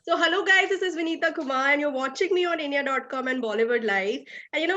So, hello guys, this is Vinita Kumar, and you're watching me on India.com and Bollywood Live. And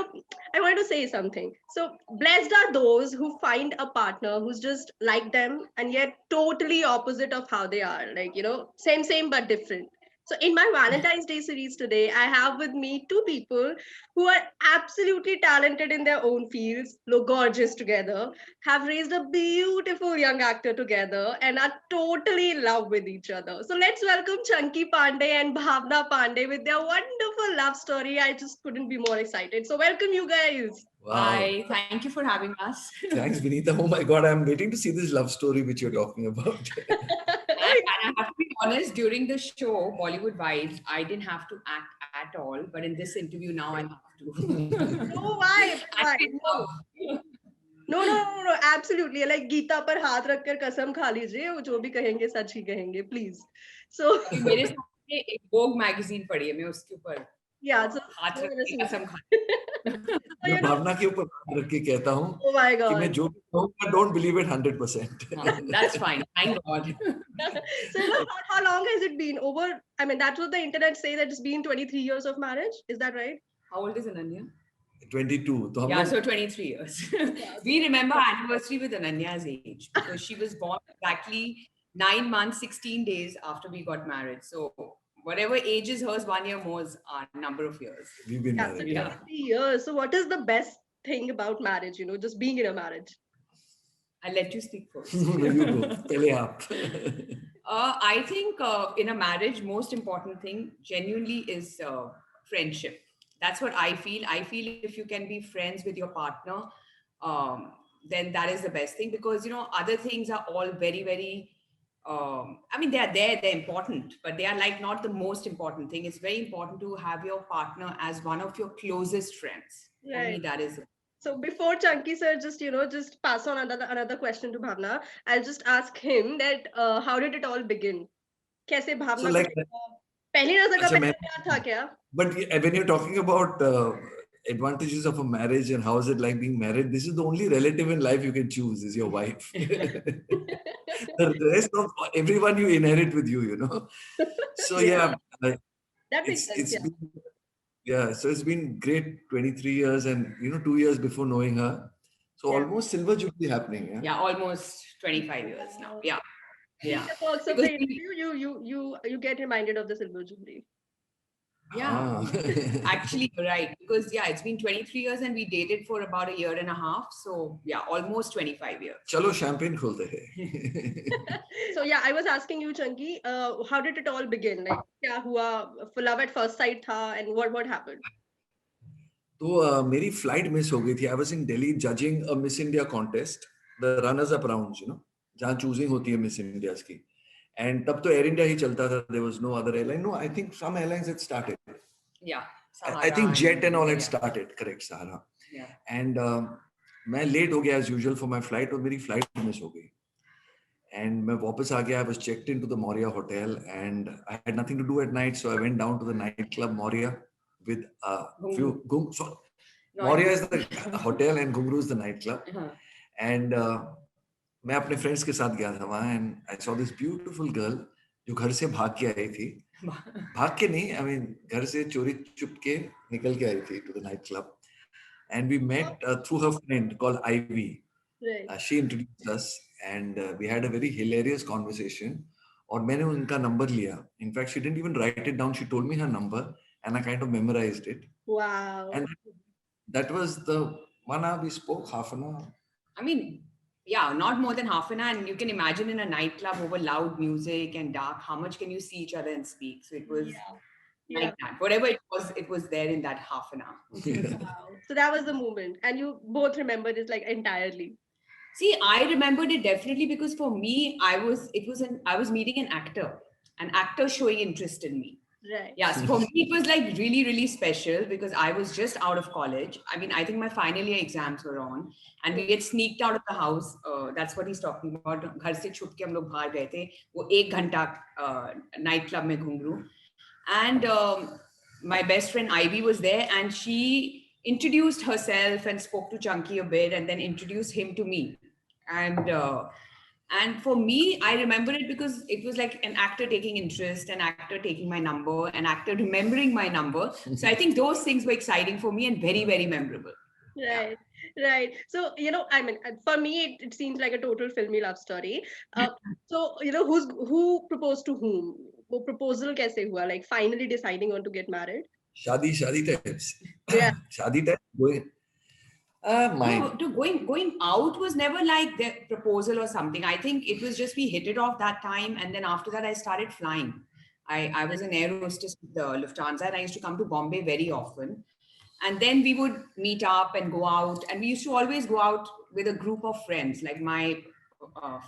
I want to say something. So, blessed are those who find a partner who's just like them and yet totally opposite of how they are. Like, same, but different. So, in my Valentine's Day series today, I have with me two people who are absolutely talented in their own fields, look gorgeous together, have raised a beautiful young actor together, and are totally in love with each other. So let's welcome Chunky Pandey and Bhavna Pandey with their wonderful love story. I just couldn't be more excited. So welcome you guys. Wow. Hi, thank you for having us. Thanks, Vinita. Oh my God, I'm waiting to see this love story which you're talking about. And I have to be honest, during the show, Bollywood Vibes, I didn't have to act at all. But in this interview now, I have to. No, why? No, absolutely. Like Geeta पर हाथ रख कर कसम खा लीजिए, वो जो भी कहेंगे सच ही कहेंगे, please. So मेरे सामने एक Vogue magazine पड़ी है, मैं उसके ऊपर yeah, so हाथ रख के कसम खा मैं भावना के ऊपर रख के कहता हूँ oh my कि God. मैं जो भी कहूँगा, don't believe it 100%. That's fine, thank God. So how long has it been? I mean, that's what the internet say, that it's been 23 years of marriage. Is that right? How old is Ananya? 22. Yeah, so 23 years. We remember anniversary with Ananya's age because she was born exactly 9 months, 16 days after we got married. So whatever age is hers, 1 year more is our number of years. We've been married. Yeah. 23 years. So what is the best thing about marriage, just being in a marriage? I'll let you speak first. You go. Pehle aap. I think in a marriage, most important thing genuinely is friendship. That's what I feel. I feel if you can be friends with your partner, then that is the best thing because, other things are all very, very, I mean, they're important, but they are like not the most important thing. It's very important to have your partner as one of your closest friends. Right. For me, that is. So before Chunky sir just pass on another question to Bhavna, I'll just ask him that how did it all begin? कैसे भावना So like, पहली नजर का प्यार था क्या? But when you're talking about advantages of a marriage and how is it like being married, this is the only relative in life you can choose is your wife. The rest of everyone you inherit with you. So yeah, that makes sense. So it's been great 23 years and 2 years before knowing her. So almost silver jubilee happening. Yeah, almost 25 years now. Yeah. Also, you get reminded of the silver jubilee. Yeah, actually you're right because it's been 23 years and we dated for about a year and a half. So almost 25 years. Chalo champagne kholte hai. So I was asking you, Chunky, how did it all begin? Like, kya hua? Love at first sight tha, and what happened? So मेरी flight miss हो गई थी. I was in Delhi judging a Miss India contest, the runners-up rounds, जहाँ choosing होती है Miss India's की. And तब तो Air India ही चलता था. There was no other airline. No, I think some airlines had started. Yeah. I think Jet and all had started. Correct, Sahara. Yeah. And मैं late हो गया as usual for my flight और मेरी flight miss हो गई. And मैं वापस आ गया. I was checked into the Moria hotel and I had nothing to do at night, so I went down to the nightclub Moria with a few. Moria is the hotel and Gungru is the nightclub. And मैं अपने friends के साथ गया था वहाँ and I saw this beautiful girl जो घर से भाग के आई थी. भाग के नहीं, I mean घर से चोरी चुप के निकल के आई थी to the nightclub. And we met through her friend called Ivy. Right. She introduced us and we had a very hilarious conversation. और मैंने उनका number लिया. In fact, she didn't even write it down. She told me her number and I kind of memorized it. Wow. And that was the 1 hour we spoke, half an hour. I mean, not more than half an hour. And you can imagine in a nightclub over loud music and dark, how much can you see each other and speak? So it was like that. Whatever it was there in that half an hour. Wow. So that was the moment. And you both remembered it like entirely. See, I remembered it definitely because for me, I was meeting an actor showing interest in me. Right. Yeah, so for me, it was like really, really special because I was just out of college. I mean, I think my final year exams were on and we had sneaked out of the house. That's what he's talking about. घर से छुप के हम लोग बाहर गए थे. वो 1 घंटा night club में घुंघरू. And my best friend Ivy was there and she introduced herself and spoke to Chunky a bit and then introduced him to me. And And for me, I remember it because it was like an actor taking interest, an actor taking my number, an actor remembering my number. So I think those things were exciting for me and very, very memorable. Yeah. Right, right. So, I mean, for me, it seems like a total filmy love story. So, who proposed to whom? वो proposal कैसे हुआ? Like finally deciding on to get married? Shadi types. Yeah, Shadi types going. No, Mine. to going out was never like the proposal or something. I think it was just we hit it off that time, and then after that I started flying. I was an air hostess with the Lufthansa, and I used to come to Bombay very often. And then we would meet up and go out, and we used to always go out with a group of friends, like my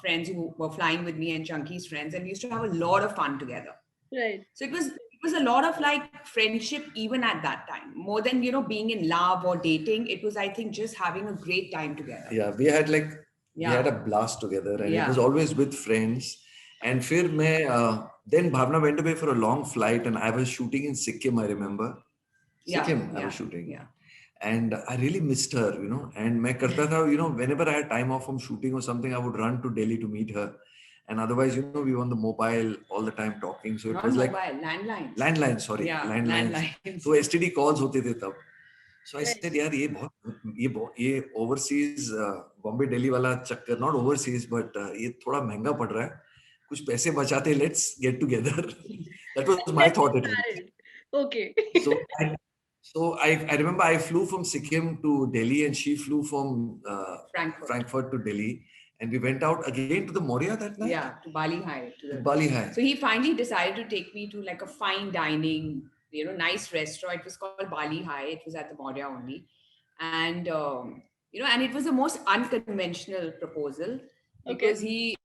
friends who were flying with me and Chunky's friends, and we used to have a lot of fun together. right. So it was a lot of like friendship even at that time, more than being in love or dating. It was, I think, just having a great time together. Yeah, we had a blast together, and it was always with friends. And then Bhavna went away for a long flight, and I was shooting in Sikkim. I remember Sikkim. I was shooting. Yeah. And I really missed her, and मैं करता था, whenever I had time off from shooting or something, I would run to Delhi to meet her. And otherwise, we were on the mobile all the time talking. So it Not was mobile, like landlines. landlines, sorry, Yeah, landlines. landlines. So STD calls होते थे तब. So I Right. said, यार ये overseas Bombay Delhi वाला चक्कर, not overseas, but ये थोड़ा महंगा पड़ रहा है. कुछ पैसे बचाते, let's get together. That was my Let's thought get at least. married. Okay. So I remember I flew from Sikkim to Delhi, and she flew from Frankfurt to Delhi, and we went out again to the Moria that night. Yeah, to Bali High. Bali High. So he finally decided to take me to like a fine dining, nice restaurant. It was called Bali High. It was at the Moria only. And, and it was the most unconventional proposal because he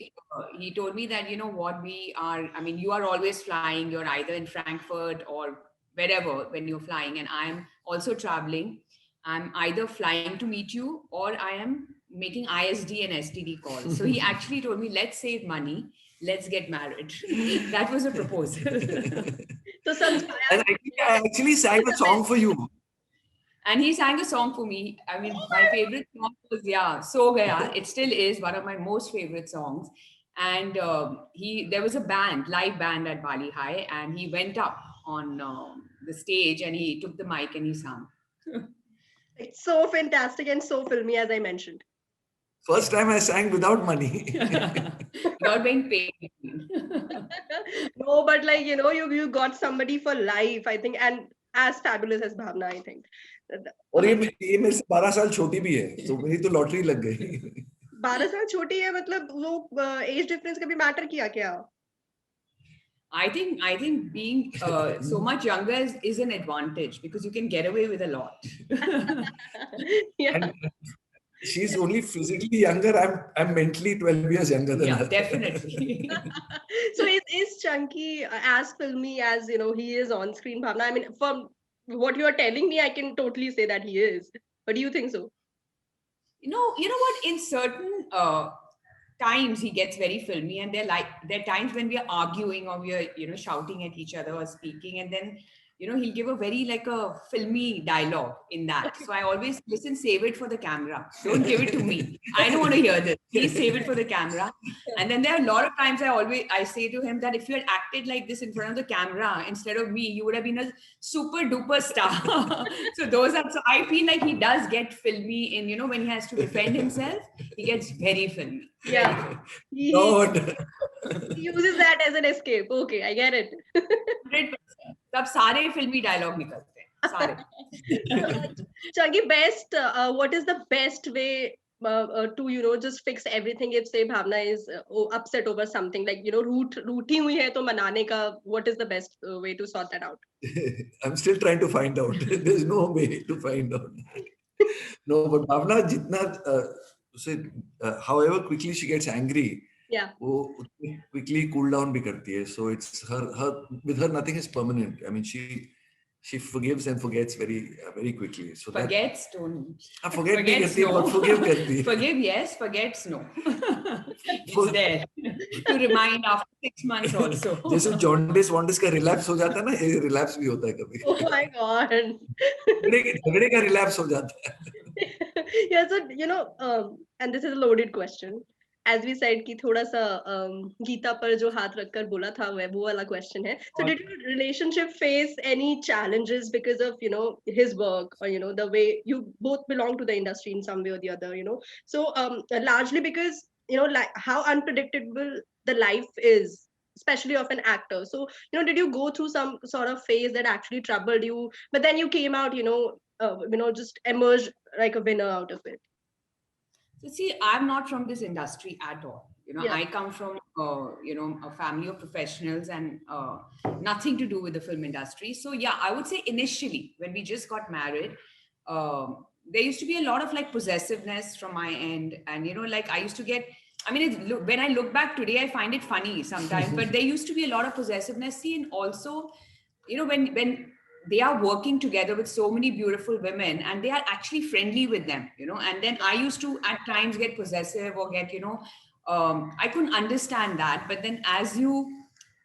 told me that, what you are always flying. You're either in Frankfurt or wherever when you're flying. And I'm also traveling. I'm either flying to meet you or I am making ISD and STD calls. So he actually told me, let's save money. Let's get married. That was a proposal. So And I actually sang a song for you. And he sang a song for me. I mean, my favorite song was, So Gaya. It still is one of my most favorite songs. And there was a live band at Bali High, and he went up on the stage and he took the mic and he sang. It's so fantastic and so filmy, as I mentioned. First time I sang without money. Without being paid. No, but you got somebody for life, I think, and as fabulous as Bhavna, I think. और ये मेरे से 12 साल छोटी भी है, तो मेरी तो लॉटरी लग गई. 12 साल छोटी है, मतलब वो एज डिफरेंस कभी मैटर किया क्या? I think being so much younger is an advantage because you can get away with a lot. Yeah. And she's only physically younger. I'm mentally 12 years younger than her. Yeah, definitely. So is Chunky as filmy as he is on screen, Bhavna? I mean, from what you are telling me, I can totally say that he is. But do you think so? You know what? In certain times he gets very filmy, and there are times when we are arguing or we are shouting at each other or speaking, and then he'll give a very like a filmy dialogue in that. So I always listen, save it for the camera. Don't give it to me. I don't want to hear this. Please save it for the camera. And then there are a lot of times I say to him that if you had acted like this in front of the camera instead of me, you would have been a super duper star. So I feel like he does get filmy in, when he has to defend himself, he gets very filmy. Yeah. He uses that as an escape. Okay, I get it. 100%. तब सारे फिल्मी dialogue निकलते हैं सारे. Chunky, what is the best way to just fix everything if say Bhavna is upset over something, like रूठी हुई है तो मनाने का, what is the best way to sort that out? I'm still trying to find out. There's no way to find out. No, but Bhavna however quickly she gets angry, वो quickly cool down भी करती है. So it's her with her nothing is permanent. I mean she forgives and forgets very very quickly. So forgets don't. Forget नहीं करती है, but forgive करती है. Forgive yes, forgets no. It's there to remind after 6 months also. जैसे jaundice का relapse हो जाता है ना, ये relapse भी होता है कभी. Oh my God. झगड़े का relapse हो जाता है. Yeah, so and this is a loaded question. as we said कि थोड़ा सा गीता पर जो हाथ रखकर बोला था वो वाला question है. So did your relationship face any challenges because of his work, or the way you both belong to the industry in some way or the other, So largely because like how unpredictable the life is, especially of an actor. So did you go through some sort of phase that actually troubled you, but then you came out, just emerged like a winner out of it? So see, I'm not from this industry at all. Yeah. I come from a family of professionals and nothing to do with the film industry. So yeah, I would say initially when we just got married, there used to be a lot of like possessiveness from my end, and like I used to get. I mean, when I look back today, I find it funny sometimes. But there used to be a lot of possessiveness. See, and also, when they are working together with so many beautiful women and they are actually friendly with them, and then I used to at times get possessive or get, I couldn't understand that. But then as you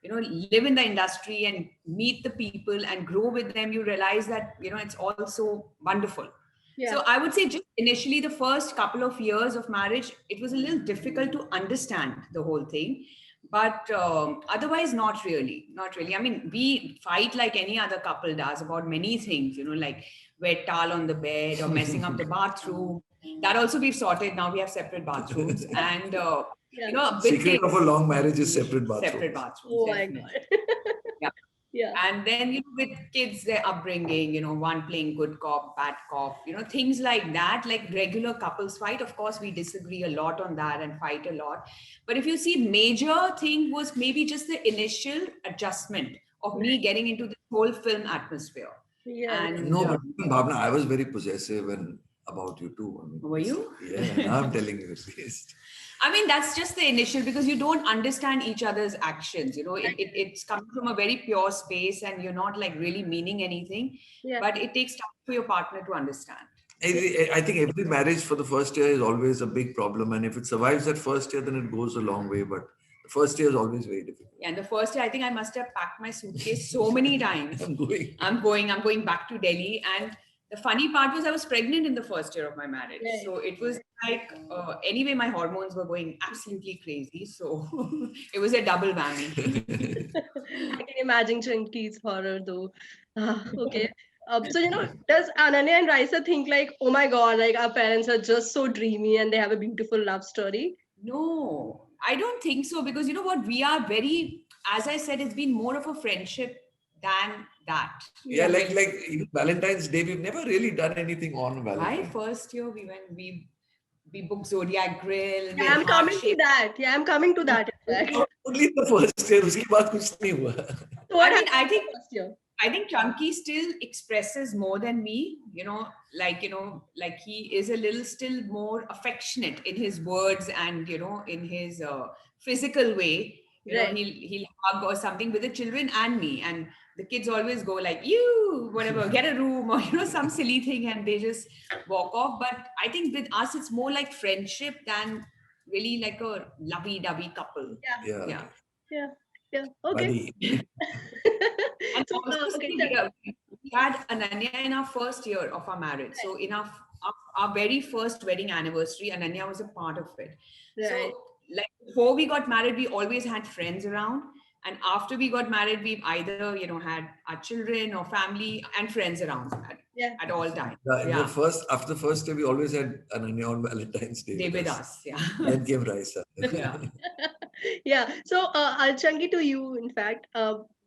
live in the industry and meet the people and grow with them, you realize that, it's also wonderful. Yeah. So I would say just initially the first couple of years of marriage, it was a little difficult to understand the whole thing. But otherwise, not really. Not really. I mean, we fight like any other couple does about many things, like wet towel on the bed or messing up the bathroom. That also we've sorted. Now we have separate bathrooms. And, secret of a long marriage is separate bathrooms. Separate bathrooms. Oh my definitely. God. Yeah. Yeah. And then, with kids, their upbringing, one playing good cop, bad cop, things like that, like regular couples fight. Of course, we disagree a lot on that and fight a lot. But if you see, major thing was maybe just the initial adjustment of me getting into the whole film atmosphere. Yeah. And No, but Bhavna, I was very possessive and about you too. I mean, were you? Yeah, now I'm telling you at least. I mean, that's just the initial, because you don't understand each other's actions. It's coming from a very pure space and you're not like really meaning anything. Yeah. But it takes time for your partner to understand. I think every marriage for the first year is always a big problem. And if it survives that first year, then it goes a long way. But the first year is always very difficult. Yeah, and the first year, I think I must have packed my suitcase so many times. I'm going back to Delhi. And the funny part was I was pregnant in the first year of my marriage. Right. So it was like, anyway, my hormones were going absolutely crazy. So it was a double whammy. I can imagine Chunky's horror though. Okay. So, does Ananya and Raisa think like, oh my God, like our parents are just so dreamy and they have a beautiful love story? No, I don't think so, because you know what? We are very, as I said, it's been more of a friendship than that. Yeah, like even Valentine's Day, we've never really done anything on Valentine's. My first year, we booked Zodiac Grill. Yeah, I'm coming to that. Yeah, I'm coming to that. In fact. Only the first year, उसके बाद कुछ नहीं हुआ. So what I mean, happened first year? I think Chunky still expresses more than me, like he is a little still more affectionate in his words and, in his physical way. Right. He'll hug or something with the children and me. And the kids always go like, you, whatever, get a room or, some silly thing, and they just walk off. But I think with us, it's more like friendship than really like a lovey-dovey couple. Yeah. Okay. And So, also, okay, we had Ananya in our first year of our marriage. So in our very first wedding anniversary, Ananya was a part of it. Right. So like before we got married, we always had friends around. And after we got married, we've either, had our children or family and friends around at all times. After the first day, we always had Ananya on Valentine's Day. They with us, yeah. Then came Raisa. Yeah. Yeah. So, Changi, to you, in fact,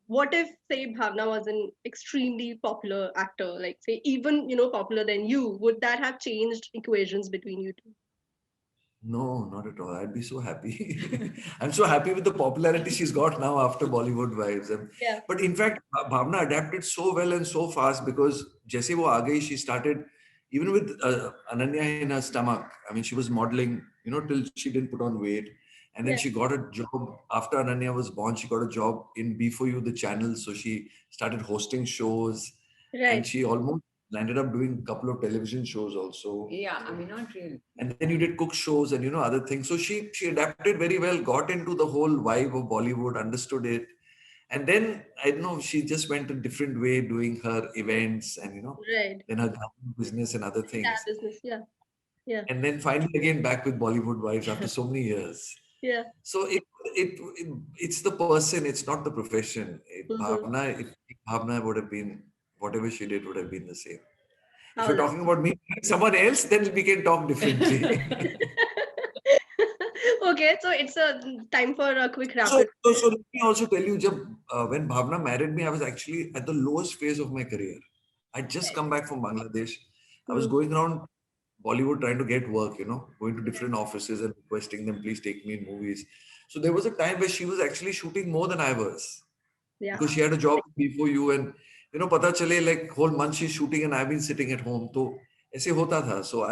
what if, say, Bhavna was an extremely popular actor, like, say, even, popular than you? Would that have changed equations between you two? No, not at all. I'd be so happy. I'm so happy with the popularity she's got now after Bollywood Wives. Yeah. But in fact, Bhavna adapted so well and so fast, because jaise wo aa gayi, she started, even with Ananya in her stomach. I mean, she was modeling, till she didn't put on weight. And then she got a job after Ananya was born. She got a job in B4U, the channel. So she started hosting shows. Right. And she almost ended up doing a couple of television shows also. Yeah, I mean, not really. And then you did cook shows and, other things. So she adapted very well, got into the whole vibe of Bollywood, understood it. And then, I don't know, she just went a different way doing her events and, Right. then her business and other things. Yeah, business, yeah. Yeah. and then finally again back with Bollywood wives after so many years. Yeah. So it's the person, it's not the profession. Mm-hmm. Bhavna would have been, whatever she did would have been the same. If How you're lovely. talking about me, someone else, then we can talk differently. Okay, so it's a time for a quick So, rapid. so, so let me also tell you, when Bhavna married me, I was actually at the lowest phase of my career. I'd just come back from Bangladesh. I was Hmm. going around Bollywood trying to get work, going to Yeah. different offices and requesting them, please take me in movies. So there was a time where she was actually shooting more than I was Yeah. because she had a job before you, and pata chale like whole month she's shooting and I've been sitting at home. So aise hota tha. So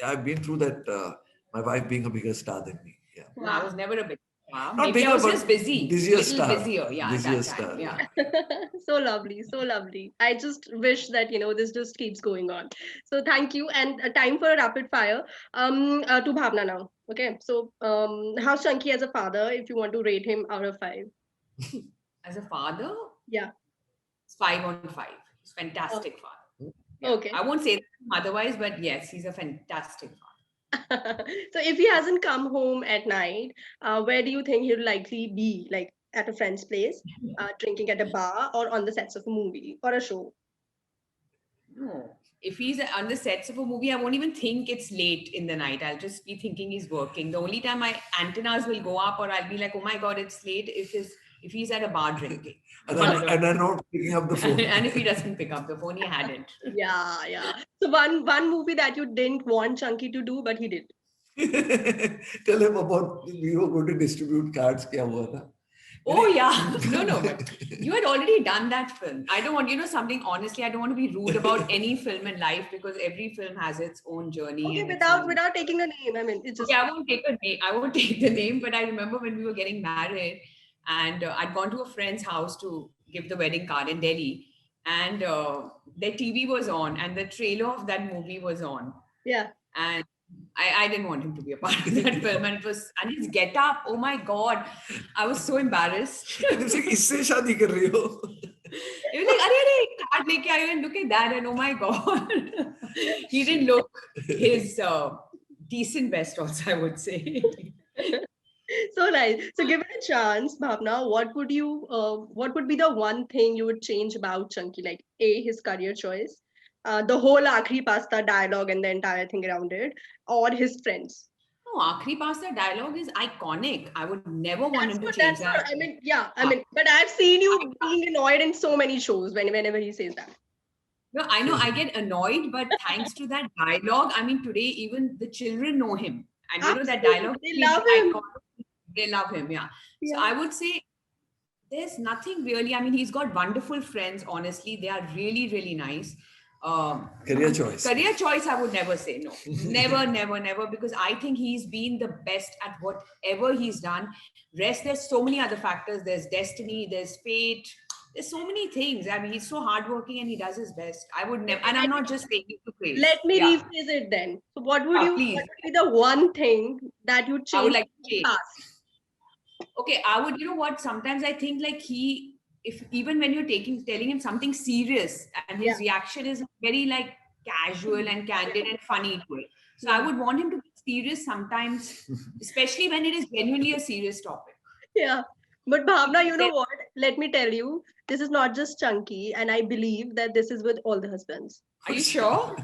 I've been through that. My wife being a bigger star than me. Yeah, No, I Wow. was never a big star. not Maybe I bigger was but just busy, busier little star, busier. Yeah, at busier that time. star. Yeah. Yeah. So lovely, so lovely. I just wish that this just keeps going on. So thank you, and time for a rapid fire. To Bhavna now. Okay, so how's Chunky as a father? If you want to rate him out of 5. As a father, Yeah. it's 5 on 5. He's Oh, fantastic father. Yeah. okay. I won't say that otherwise, but yes, he's a fantastic father. So if he hasn't come home at night, where do you think he'll likely be? Like at a friend's place, drinking at a bar, or on the sets of a movie or a show? No. If he's on the sets of a movie, I won't even think it's late in the night. I'll just be thinking he's working. The only time my antennas will go up or I'll be like, oh my God, it's late if he's at a bar drinking. And One I'm, of the and two. I'm not picking up the phone. And if he doesn't pick up the phone, he hadn't. Yeah, yeah. So one movie that you didn't want Chunky to do, but he did. Tell him about we were going to distribute cards. Kya hua tha? Oh yeah. No, but you had already done that film. I don't want, something honestly, I don't want to be rude about any film in life because every film has its own journey Okay, and its without own. without taking a name. I mean, it's Okay, just I won't take a name. I won't take the name, but I remember when we were getting married, and I'd gone to a friend's house to give the wedding card in Delhi, and their TV was on, and the trailer of that movie was on, yeah. and I didn't want him to be a part of that film, and his get up. Oh my God, I was so embarrassed. And he's like, इससे शादी कर रही हो? He was like, "Arey, card leke aayo," and look at that, and oh my God, he didn't look his decent best. Also, I would say. So nice. So given a chance, Bhavna, what would be the one thing you would change about Chunky? Like A, his career choice, the whole Akhri Pasta dialogue and the entire thing around it, or his friends. No, Aakhri Pasta dialogue is iconic. I would never want him to change That's that. what I mean. Yeah, I Yeah. mean, but I've seen I, you being annoyed in so many shows whenever he says that. no, I know I get annoyed, but thanks to that dialogue, I mean, today even the children know him. And that Absolutely, dialogue they is love him. iconic. They love him, yeah. So Yeah. I would say there's nothing really. I mean, he's got wonderful friends, honestly. They are really, really nice. Career choice. Career choice, I would never say no. Never, never, never, because I think he's been the best at whatever he's done. Rest, there's so many other factors. There's destiny, there's fate, there's so many things. I mean, he's so hardworking and he does his best. I would never, and I'm not just saying it to praise. Let me Yeah, rephrase it then. So please. what would be the one thing that you I would change like to in the change. past? Okay, I would, what? Sometimes I think like if even when you're telling him something serious and his Yeah. reaction is very like casual and candid and funny to it. So I Yeah. would want him to be serious sometimes, especially when it is genuinely a serious topic. Yeah. But Bhavna, you know There- what? Let me tell you, this is not just Chunky, and I believe that this is with all the husbands. Are you sure?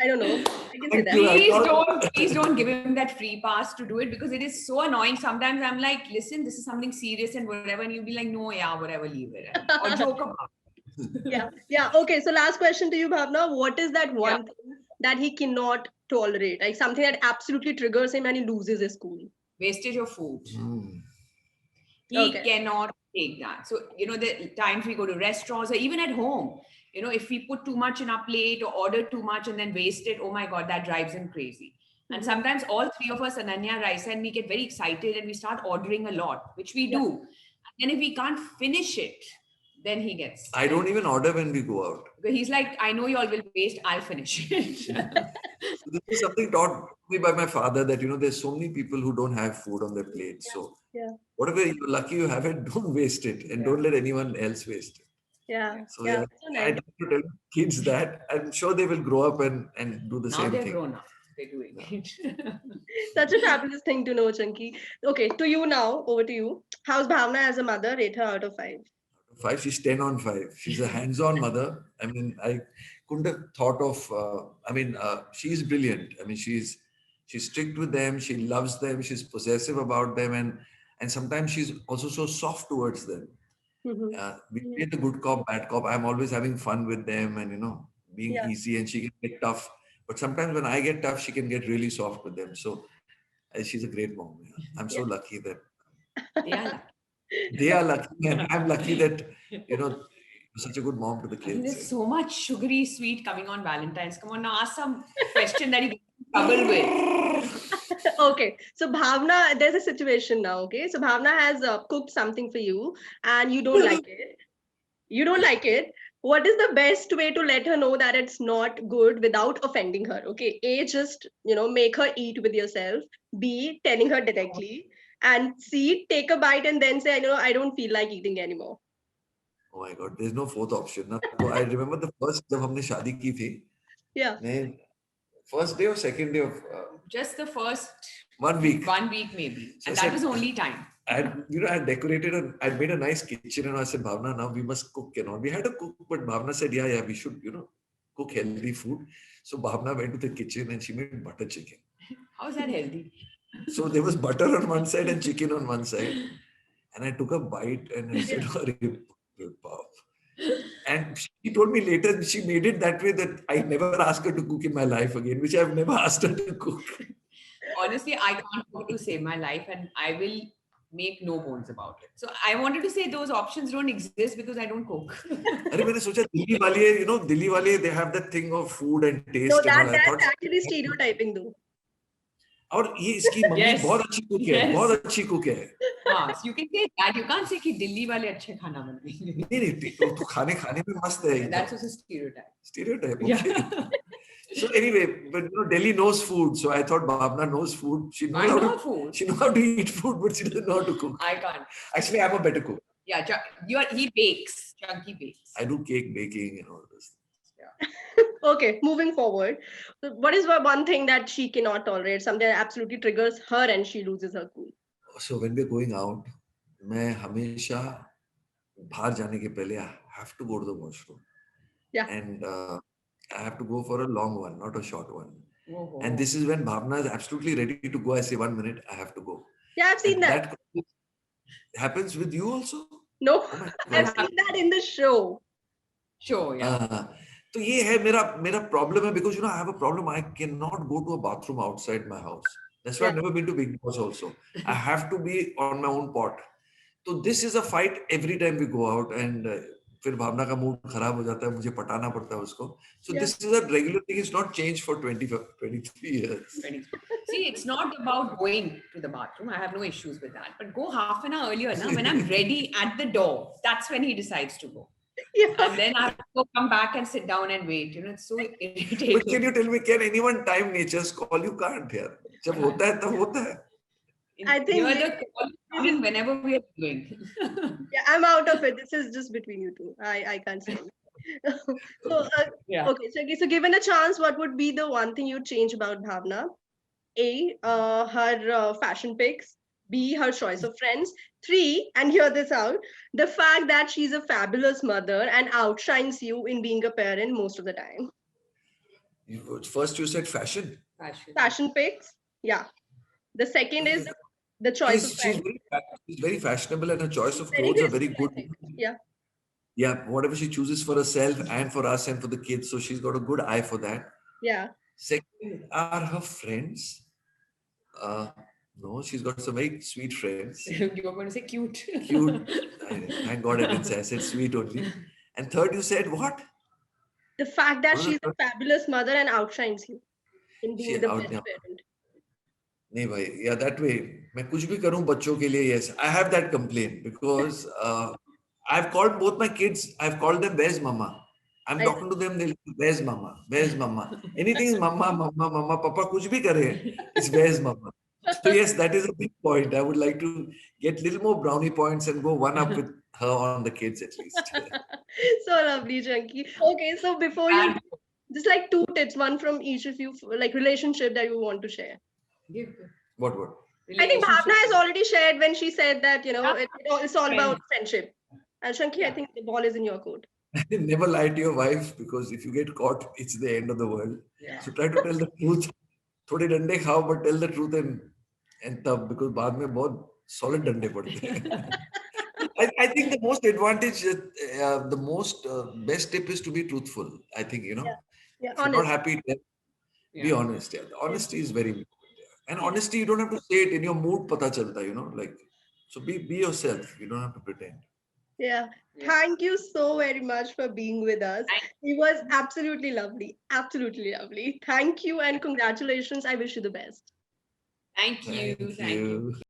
I don't know. I can say Thank that. you. Please don't give him that free pass to do it because it is so annoying. Sometimes I'm like, listen, this is something serious and whatever, and you'll be like, no, yeah, whatever, leave it. Or joke about it. Yeah. Yeah. Okay. So last question to you, Bhavna. What is that Yeah. one thing that he cannot tolerate? Like something that absolutely triggers him and he loses his cool. Wastage of food. Mm. He Okay. cannot take that. So, the times we go to restaurants or even at home, if we put too much in our plate or order too much and then waste it, oh my God, that drives him crazy. And Mhm. sometimes all three of us, Ananya, Raisa, and me get very excited and we start ordering a lot, which we Yeah. do. And if we can't finish it, then he gets. I don't even order when we go out. He's like, I know you all will waste, I'll finish it. So this is something taught me by my father that there's so many people who don't have food on their plate. So Yeah. whatever you're lucky you have it, don't waste it, and Yeah. don't let anyone else waste it. Yeah. So Yeah. yeah, So I nice. try to tell kids that. I'm sure they will grow up and do the Now same they're thing. grown up. They're doing it. Such a fabulous thing to know, Chunky. Okay, to you now. Over to you. How's Bhavna as a mother? Rate her out of 5. Five, she's 10 on 5. She's a hands-on mother. I mean, I couldn't have thought of. She's brilliant. I mean, she's strict with them. She loves them. She's possessive about them, and sometimes she's also so soft towards them. Mm-hmm. We Yeah. play the good cop, bad cop. I'm always having fun with them, and being Yeah. easy, and she can get tough. But sometimes when I get tough, she can get really soft with them. So she's a great mom. Yeah. I'm so Yeah. lucky that They are lucky. they are lucky, and I'm lucky that you're such a good mom to the I think kids. there's so much sugary sweet coming on Valentine's. Come on, now ask some question that you get in trouble with. Okay, so Bhavna, there's a situation now. Okay, so Bhavna has cooked something for you, and you don't like it. You don't like it. What is the best way to let her know that it's not good without offending her? Okay, A, just make her eat with yourself. B, telling her directly, and C, take a bite and then say, I don't feel like eating anymore. Oh my God, there's no fourth option. ना तो I remember the first जब हमने शादी की थी, Yeah. मैं first day or second day of Just the first 1 week. 1 week maybe. So And I that said, was only time. I decorated and I made a nice kitchen and I said, Bhavna, now we must cook and all. We had a cook, but Bhavna said, yeah, we should, cook healthy food. So Bhavna went to the kitchen and she made butter chicken. How is that healthy? So there was butter on one side and chicken on one side. And I took a bite and I said, and she told me later she made it that way that I never asked her to cook in my life again, which I've never asked her to cook. Honestly, I can't cook to save my life and I will make no bones about it. So I wanted to say those options don't exist because I don't cook. अरे मैंने सोचा दिल्ली वाले दिल्ली वाले they have that thing of food and No, taste and all. I thought that's actually stereotyping though. और ये इसकी mummy Yes. बहुत अच्छी कुक है, Yes. बहुत अच्छी कुक है. हाँ, so you can say that. You can't say कि दिल्ली वाले अच्छे खाना बनाएंगे. नहीं तो खाने में मस्त है. That's also a stereotype. Stereotype. Okay. Yeah. So anyway, but Delhi knows food, so I thought Bhavna knows food. She knows I how know to food. She knows how to eat food, but she doesn't know how to cook. I can't. Actually, I'm a better cook. Yeah, he bakes. Chunky bakes. I do cake baking and all this. Okay, moving forward. So what is one thing that she cannot tolerate? Something that absolutely triggers her and she loses her cool. So when we're going out, मैं हमेशा बाहर जाने के पहले I have to go to the washroom. Yeah. And I have to go for a long one, not a short one. Oh. And this is when Bhavna is absolutely ready to go. I say 1 minute, I have to go. Yeah, I've seen And that. That happens with you also? No, Oh my I've God. seen that in the show. Sure, yeah. तो ये है मेरा problem है because I have a problem. I cannot go to a bathroom outside my house. That's why I've never been to Big Boss also. I have to be on my own pot. So this is a fight every time we go out and फिर भावना का mood खराब हो जाता है मुझे पटाना पड़ता है उसको. So this is a regular thing. It's not changed for 23 years. See, it's not about going to the bathroom. I have no issues with that. But go half an hour earlier. Now, when I'm ready at the door, that's when he decides to go. Yeah. And then I have to come back and sit down and wait. It's so irritating. But can you tell me, can anyone time nature's call? You can't here. जब होता है तब होता है. I think You're the call coming whenever we are doing. Yeah, I'm out of it. This is just between you two. I can't say. So Yeah. okay, so given a chance, what would be the one thing you'd change about Bhavna? A, her fashion picks. B, her choice of friends. 3, and hear this out, the fact that she's a fabulous mother and outshines you in being a parent most of the time. First you said fashion. Fashion picks, yeah. The second is the choice of friends. She's very fashionable and her choice of Very clothes are good, very I good. think. Yeah. Yeah, whatever she chooses for herself and for us and for the kids. So she's got a good eye for that. Yeah. Second are her friends. No, she's got some very sweet friends. You were going to say cute. Cute. Thank God I didn't say. I said sweet only. And third, you said what? The fact that she's a fabulous mother and outshines you in being the best yeah. parent. नहीं भाई, yeah, that way. मैं कुछ भी करूं बच्चों के लिए, yes. I have that complaint because I've called both my kids. I've called them, where's mama? I'm talking to them. They'll, where's mama? Where's mama? Anything is mama, mama, mama. Papa कुछ भी करे, it's where's mama. So yes, that is a big point. I would like to get little more brownie points and go one up with her on the kids at least. So lovely, Chunky. Okay, so before you, And just like two tips, one from each of you, like relationship that you want to share. give What? I think relationship. Bhavna has already shared when she said that, Yeah, it's all about friends. friendship. And Chunky, I Yeah. think the ball is in your court. Never lie to your wife, because if you get caught, it's the end of the world. Yeah. So try to tell the truth. थोड़े डंडे खाओ, but tell the truth, and तब, because बाद में बहुत solid डंडे पड़ते हैं. I think the most advantage, the most best tip is to be truthful. I think, Yeah, yeah, if you're not honest. happy, be Yeah. honest. Yeah. Yeah, Honesty is very important. Yeah. And yeah, honesty, you don't have to say it in your mood, pata chalta, like, so be yourself. You don't have to pretend. yeah. Yeah. Thank you so very much for being with us. Thank, It was absolutely lovely. Absolutely lovely. Thank you and congratulations. I wish you the best. thank you. Thank Thank you. you.